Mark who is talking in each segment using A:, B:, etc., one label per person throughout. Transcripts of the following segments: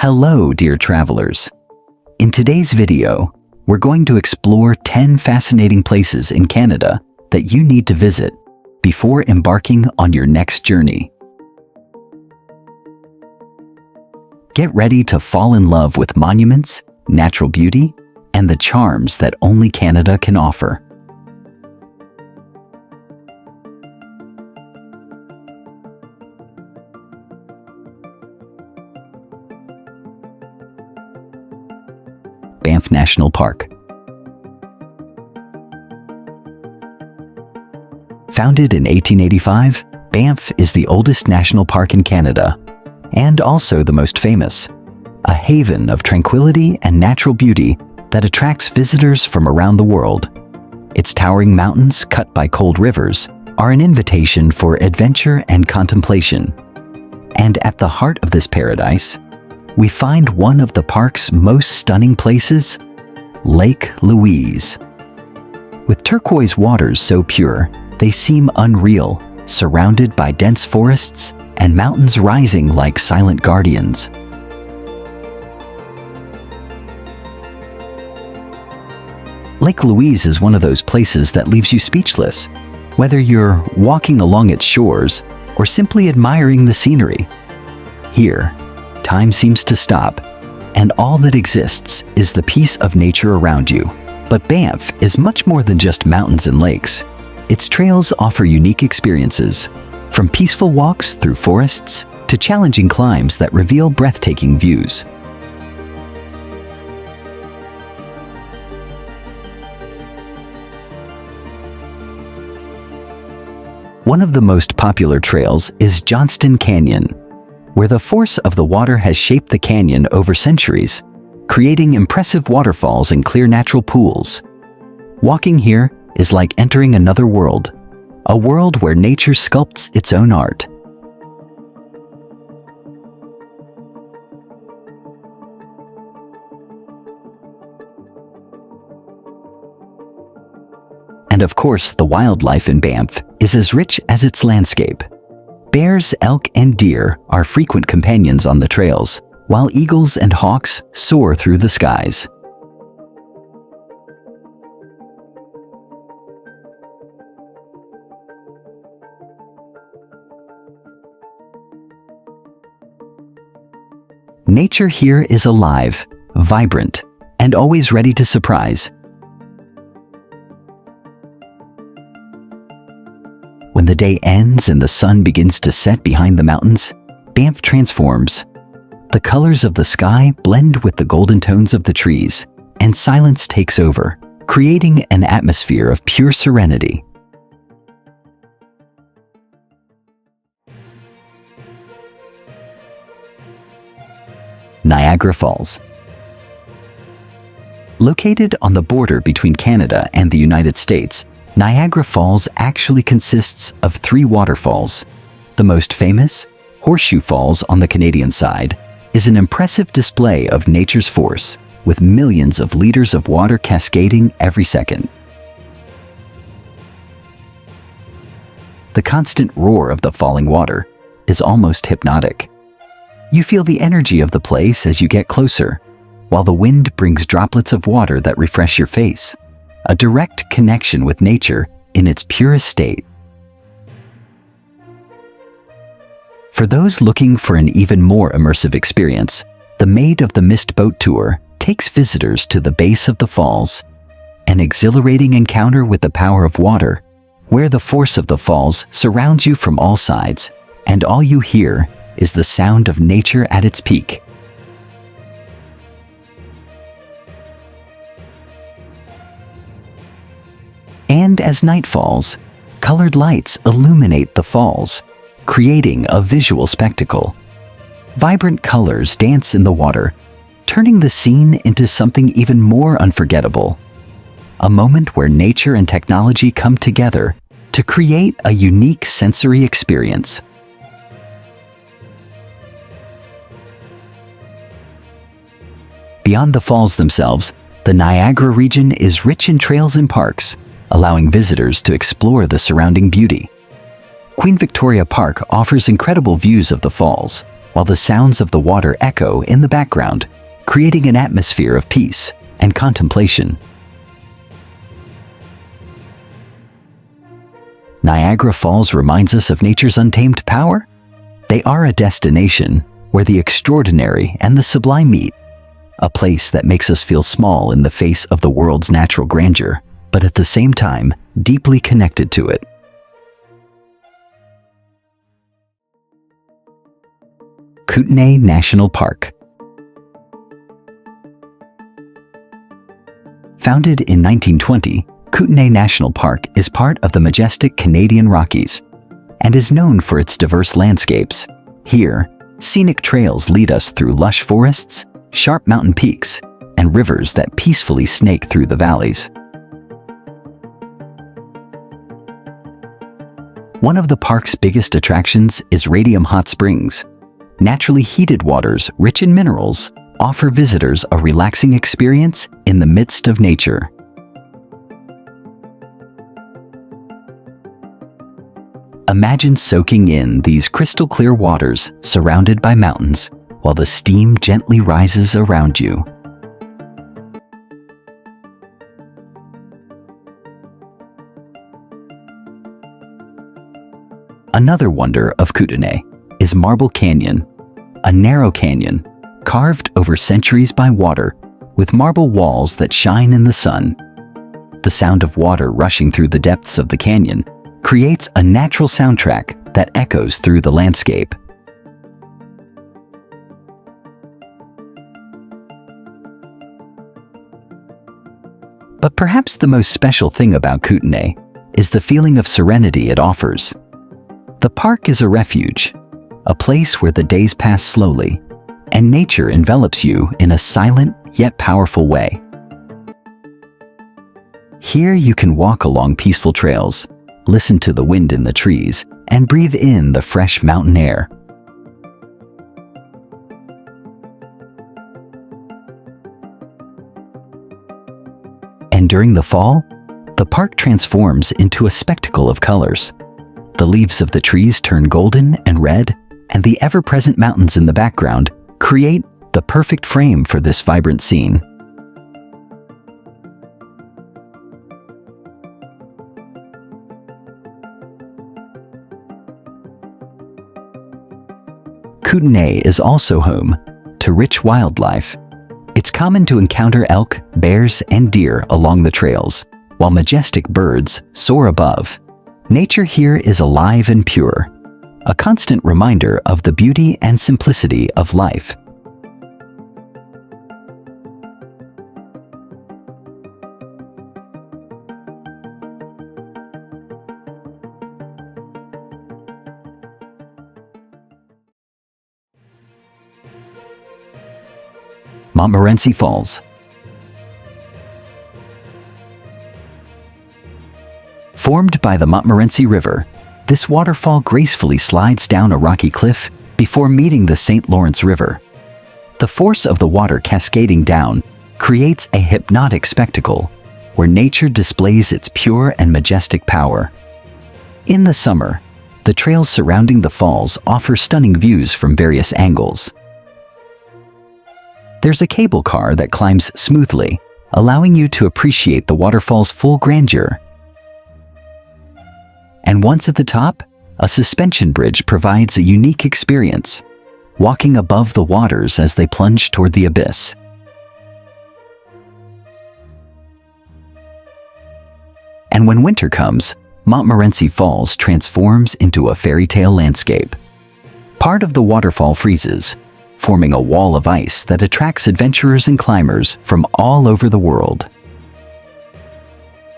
A: Hello, dear travelers. In today's video, we're going to explore 10 fascinating places in Canada that you need to visit before embarking on your next journey. Get ready to fall in love with monuments, natural beauty, and the charms that only Canada can offer. Banff National Park. Founded in 1885, Banff is the oldest national park in Canada, and also the most famous, a haven of tranquility and natural beauty that attracts visitors from around the world. Its towering mountains, cut by cold rivers, are an invitation for adventure and contemplation. And at the heart of this paradise, we find one of the park's most stunning places, Lake Louise. With turquoise waters so pure, they seem unreal, surrounded by dense forests and mountains rising like silent guardians. Lake Louise is one of those places that leaves you speechless, whether you're walking along its shores or simply admiring the scenery. Here, time seems to stop, and all that exists is the peace of nature around you. But Banff is much more than just mountains and lakes. Its trails offer unique experiences, from peaceful walks through forests to challenging climbs that reveal breathtaking views. One of the most popular trails is Johnston Canyon, where the force of the water has shaped the canyon over centuries, creating impressive waterfalls and clear natural pools. Walking here is like entering another world, a world where nature sculpts its own art. And of course, the wildlife in Banff is as rich as its landscape. Bears, elk, and deer are frequent companions on the trails, while eagles and hawks soar through the skies. Nature here is alive, vibrant, and always ready to surprise. When the day ends and the sun begins to set behind the mountains, Banff transforms. The colors of the sky blend with the golden tones of the trees, and silence takes over, creating an atmosphere of pure serenity. Niagara Falls. Located on the border between Canada and the United States, Niagara Falls actually consists of 3 waterfalls. The most famous, Horseshoe Falls on the Canadian side, is an impressive display of nature's force, with millions of liters of water cascading every second. The constant roar of the falling water is almost hypnotic. You feel the energy of the place as you get closer, while the wind brings droplets of water that refresh your face. A direct connection with nature in its purest state. For those looking for an even more immersive experience, the Maid of the Mist boat tour takes visitors to the base of the falls, an exhilarating encounter with the power of water, where the force of the falls surrounds you from all sides, and all you hear is the sound of nature at its peak. And as night falls, colored lights illuminate the falls, creating a visual spectacle. Vibrant colors dance in the water, turning the scene into something even more unforgettable. A moment where nature and technology come together to create a unique sensory experience. Beyond the falls themselves, the Niagara region is rich in trails and parks, allowing visitors to explore the surrounding beauty. Queen Victoria Park offers incredible views of the falls, while the sounds of the water echo in the background, creating an atmosphere of peace and contemplation. Niagara Falls reminds us of nature's untamed power. They are a destination where the extraordinary and the sublime meet, a place that makes us feel small in the face of the world's natural grandeur, but at the same time, deeply connected to it. Kootenay National Park. Founded in 1920, Kootenay National Park is part of the majestic Canadian Rockies and is known for its diverse landscapes. Here, scenic trails lead us through lush forests, sharp mountain peaks, and rivers that peacefully snake through the valleys. One of the park's biggest attractions is Radium Hot Springs. Naturally heated waters rich in minerals offer visitors a relaxing experience in the midst of nature. Imagine soaking in these crystal clear waters surrounded by mountains while the steam gently rises around you. Another wonder of Kootenay is Marble Canyon, a narrow canyon carved over centuries by water with marble walls that shine in the sun. The sound of water rushing through the depths of the canyon creates a natural soundtrack that echoes through the landscape. But perhaps the most special thing about Kootenay is the feeling of serenity it offers. The park is a refuge, a place where the days pass slowly, and nature envelops you in a silent yet powerful way. Here you can walk along peaceful trails, listen to the wind in the trees, and breathe in the fresh mountain air. And during the fall, the park transforms into a spectacle of colors. The leaves of the trees turn golden and red, and the ever-present mountains in the background create the perfect frame for this vibrant scene. Kootenay is also home to rich wildlife. It's common to encounter elk, bears, and deer along the trails, while majestic birds soar above. Nature here is alive and pure, a constant reminder of the beauty and simplicity of life. Montmorency Falls. Formed by the Montmorency River, this waterfall gracefully slides down a rocky cliff before meeting the St. Lawrence River. The force of the water cascading down creates a hypnotic spectacle where nature displays its pure and majestic power. In the summer, the trails surrounding the falls offer stunning views from various angles. There's a cable car that climbs smoothly, allowing you to appreciate the waterfall's full grandeur. And once at the top, a suspension bridge provides a unique experience, walking above the waters as they plunge toward the abyss. And when winter comes, Montmorency Falls transforms into a fairy tale landscape. Part of the waterfall freezes, forming a wall of ice that attracts adventurers and climbers from all over the world.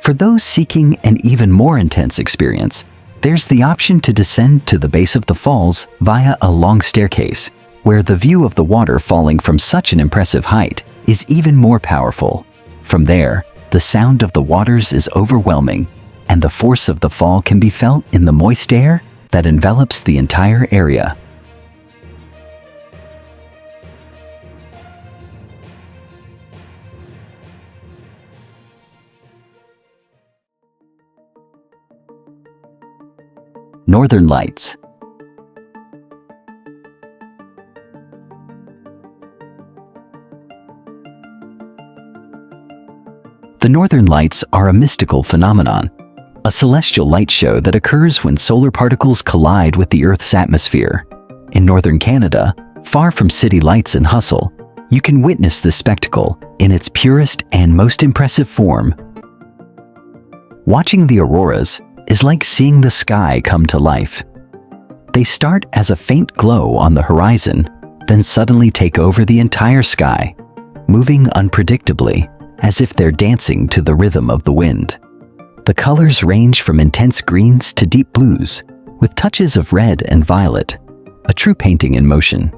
A: For those seeking an even more intense experience, there's the option to descend to the base of the falls via a long staircase, where the view of the water falling from such an impressive height is even more powerful. From there, the sound of the waters is overwhelming, and the force of the fall can be felt in the moist air that envelops the entire area. Northern Lights. The Northern Lights are a mystical phenomenon, a celestial light show that occurs when solar particles collide with the Earth's atmosphere. In northern Canada, far from city lights and hustle, you can witness this spectacle in its purest and most impressive form. Watching the auroras is like seeing the sky come to life. They start as a faint glow on the horizon, then suddenly take over the entire sky, moving unpredictably, as if they're dancing to the rhythm of the wind. The colors range from intense greens to deep blues, with touches of red and violet, a true painting in motion.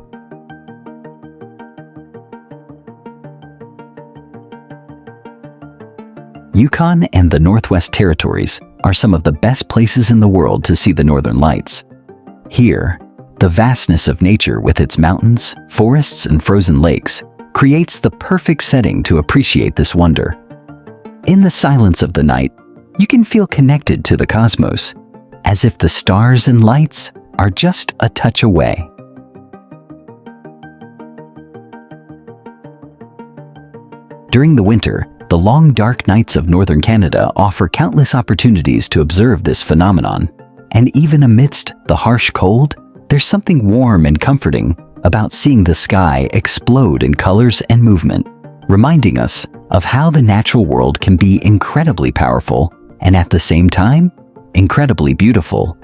A: Yukon and the Northwest Territories are some of the best places in the world to see the Northern Lights. Here, the vastness of nature with its mountains, forests, and frozen lakes creates the perfect setting to appreciate this wonder. In the silence of the night, you can feel connected to the cosmos, as if the stars and lights are just a touch away. During the winter, the long dark nights of northern Canada offer countless opportunities to observe this phenomenon. And even amidst the harsh cold, there's something warm and comforting about seeing the sky explode in colors and movement, reminding us of how the natural world can be incredibly powerful and at the same time, incredibly beautiful.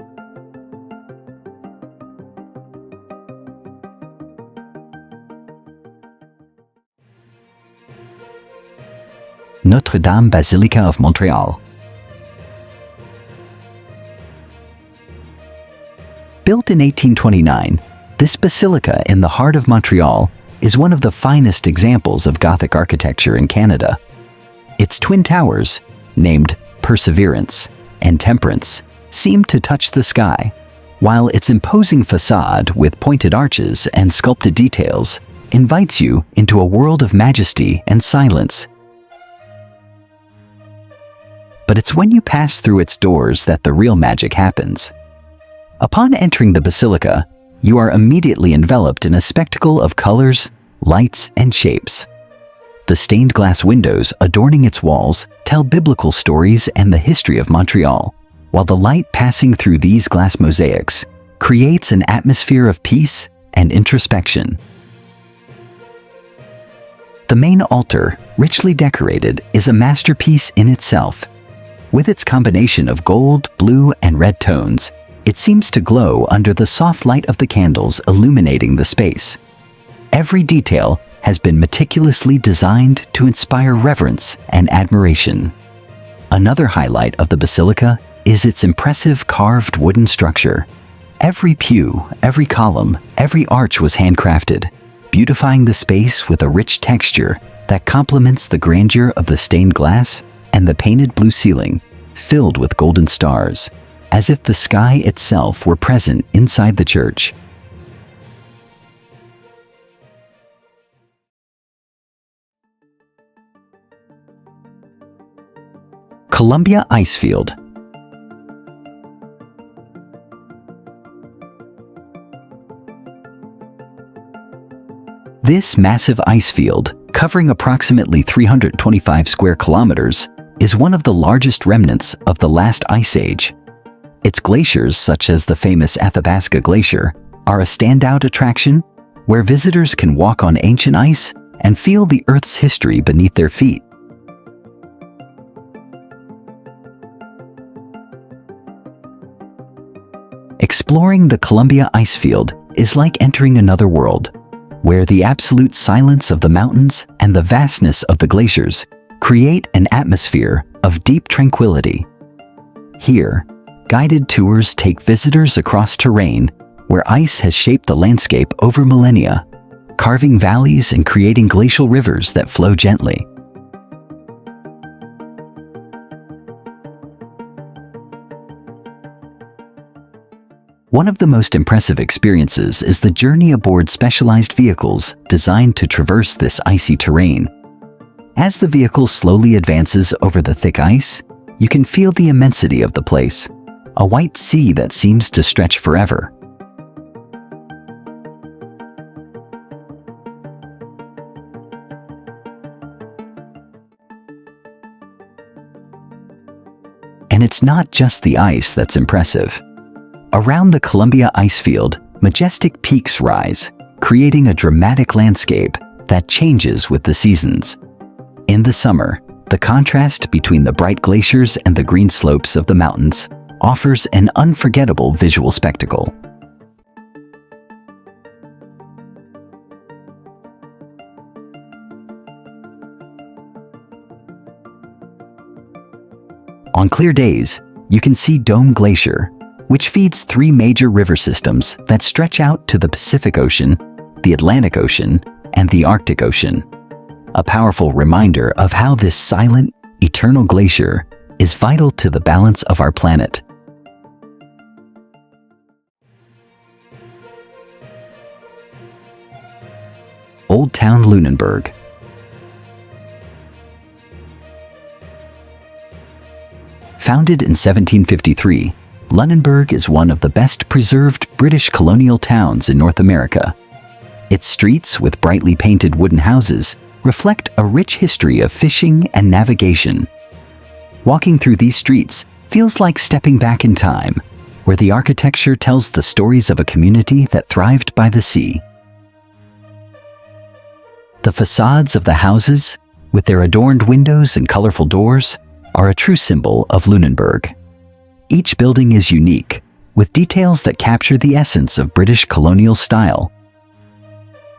A: Notre-Dame Basilica of Montreal. Built in 1829, this basilica in the heart of Montreal is one of the finest examples of Gothic architecture in Canada. Its twin towers, named Perseverance and Temperance, seem to touch the sky, while its imposing facade with pointed arches and sculpted details invites you into a world of majesty and silence. But it's when you pass through its doors that the real magic happens. Upon entering the basilica, you are immediately enveloped in a spectacle of colors, lights, and shapes. The stained glass windows adorning its walls tell biblical stories and the history of Montreal, while the light passing through these glass mosaics creates an atmosphere of peace and introspection. The main altar, richly decorated, is a masterpiece in itself. With its combination of gold, blue, and red tones, it seems to glow under the soft light of the candles illuminating the space. Every detail has been meticulously designed to inspire reverence and admiration. Another highlight of the basilica is its impressive carved wooden structure. Every pew, every column, every arch was handcrafted, beautifying the space with a rich texture that complements the grandeur of the stained glass and the painted blue ceiling, filled with golden stars, as if the sky itself were present inside the church. Columbia Icefield. This massive ice field, covering approximately 325 square kilometers, is one of the largest remnants of the last ice age. Its glaciers, such as the famous Athabasca Glacier, are a standout attraction where visitors can walk on ancient ice and feel the Earth's history beneath their feet. Exploring the Columbia Icefield is like entering another world, where the absolute silence of the mountains and the vastness of the glaciers create an atmosphere of deep tranquility. Here, guided tours take visitors across terrain where ice has shaped the landscape over millennia, carving valleys and creating glacial rivers that flow gently. One of the most impressive experiences is the journey aboard specialized vehicles designed to traverse this icy terrain. As the vehicle slowly advances over the thick ice, you can feel the immensity of the place, a white sea that seems to stretch forever. And it's not just the ice that's impressive. Around the Columbia Icefield, majestic peaks rise, creating a dramatic landscape that changes with the seasons. In the summer, the contrast between the bright glaciers and the green slopes of the mountains offers an unforgettable visual spectacle. On clear days, you can see Dome Glacier, which feeds 3 major river systems that stretch out to the Pacific Ocean, the Atlantic Ocean, and the Arctic Ocean. A powerful reminder of how this silent, eternal glacier is vital to the balance of our planet. Old Town Lunenburg. Founded in 1753, Lunenburg is one of the best preserved British colonial towns in North America. Its streets, with brightly painted wooden houses, reflect a rich history of fishing and navigation. Walking through these streets feels like stepping back in time, where the architecture tells the stories of a community that thrived by the sea. The facades of the houses, with their adorned windows and colorful doors, are a true symbol of Lunenburg. Each building is unique, with details that capture the essence of British colonial style.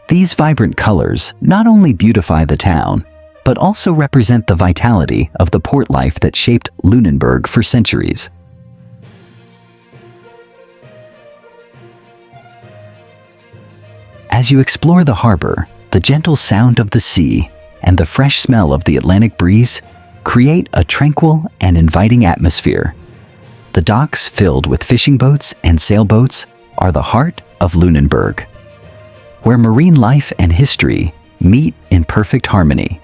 A: These vibrant colors not only beautify the town, but also represent the vitality of the port life that shaped Lunenburg for centuries. As you explore the harbor, the gentle sound of the sea and the fresh smell of the Atlantic breeze create a tranquil and inviting atmosphere. The docks, filled with fishing boats and sailboats, are the heart of Lunenburg, where marine life and history meet in perfect harmony.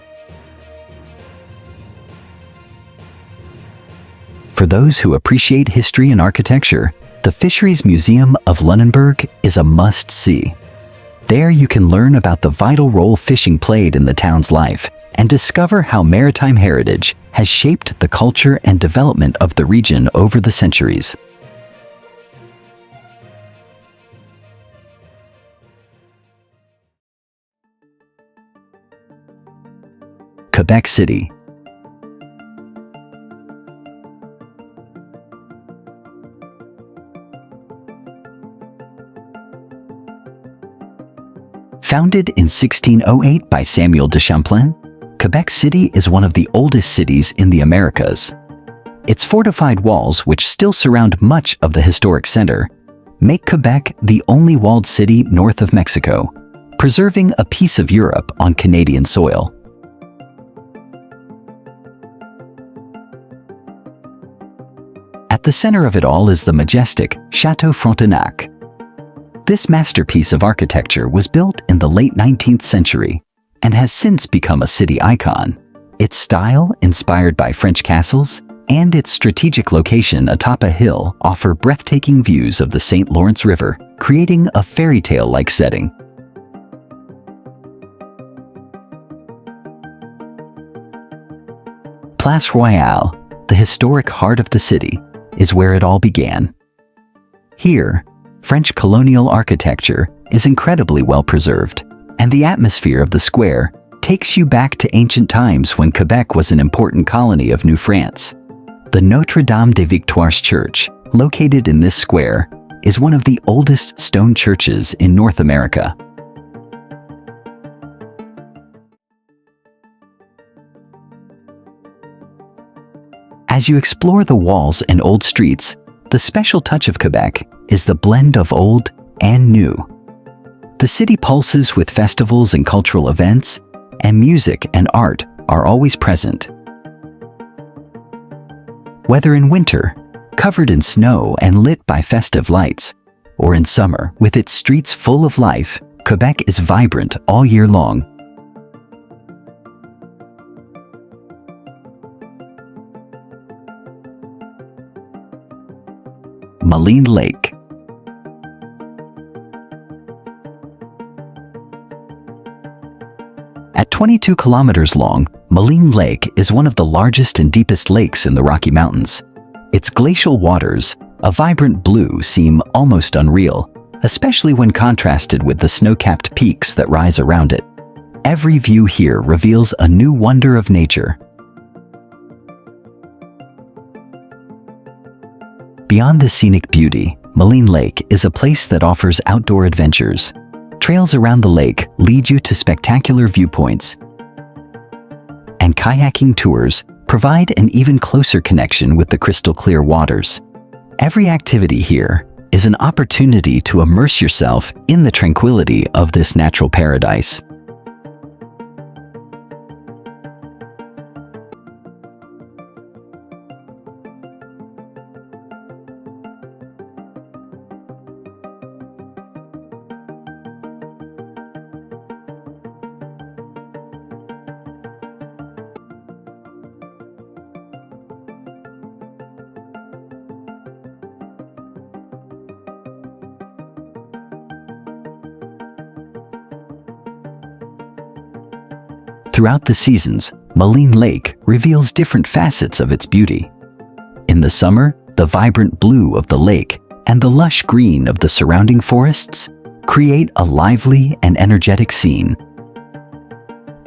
A: For those who appreciate history and architecture, the Fisheries Museum of Lunenburg is a must-see. There you can learn about the vital role fishing played in the town's life and discover how maritime heritage has shaped the culture and development of the region over the centuries. Quebec City. Founded in 1608 by Samuel de Champlain, Quebec City is one of the oldest cities in the Americas. Its fortified walls, which still surround much of the historic center, make Quebec the only walled city north of Mexico, preserving a piece of Europe on Canadian soil. At the center of it all is the majestic Chateau Frontenac. This masterpiece of architecture was built in the late 19th century and has since become a city icon. Its style, inspired by French castles, and its strategic location atop a hill offer breathtaking views of the St. Lawrence River, creating a fairy tale-like setting. Place Royale, the historic heart of the city, is where it all began. Here, French colonial architecture is incredibly well preserved, and the atmosphere of the square takes you back to ancient times when Quebec was an important colony of New France. The Notre Dame des Victoires Church, located in this square, is one of the oldest stone churches in North America. As you explore the walls and old streets, the special touch of Quebec is the blend of old and new. The city pulses with festivals and cultural events, and music and art are always present. Whether in winter, covered in snow and lit by festive lights, or in summer with its streets full of life, Quebec is vibrant all year long. Maligne Lake. At 22 kilometers long, Maligne Lake is one of the largest and deepest lakes in the Rocky Mountains. Its glacial waters, a vibrant blue, seem almost unreal, especially when contrasted with the snow-capped peaks that rise around it. Every view here reveals a new wonder of nature. Beyond the scenic beauty, Maligne Lake is a place that offers outdoor adventures. Trails around the lake lead you to spectacular viewpoints, and kayaking tours provide an even closer connection with the crystal-clear waters. Every activity here is an opportunity to immerse yourself in the tranquility of this natural paradise. Throughout the seasons, Maligne Lake reveals different facets of its beauty. In the summer, the vibrant blue of the lake and the lush green of the surrounding forests create a lively and energetic scene.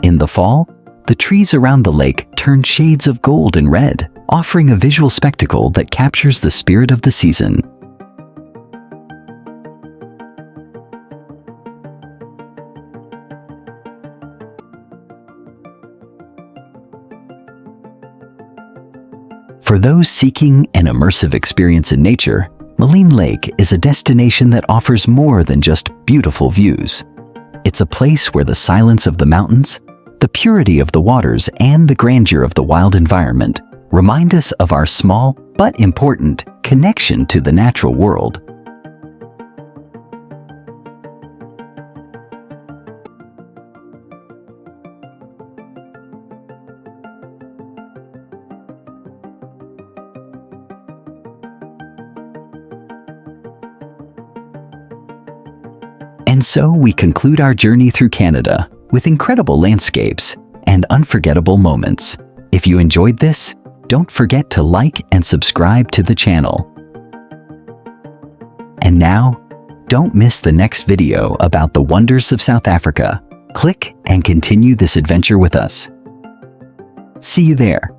A: In the fall, the trees around the lake turn shades of gold and red, offering a visual spectacle that captures the spirit of the season. For those seeking an immersive experience in nature, Maligne Lake is a destination that offers more than just beautiful views. It's a place where the silence of the mountains, the purity of the waters, and the grandeur of the wild environment remind us of our small but important connection to the natural world. And so we conclude our journey through Canada with incredible landscapes and unforgettable moments. If you enjoyed this, don't forget to like and subscribe to the channel. And now, don't miss the next video about the wonders of South Africa. Click and continue this adventure with us. See you there.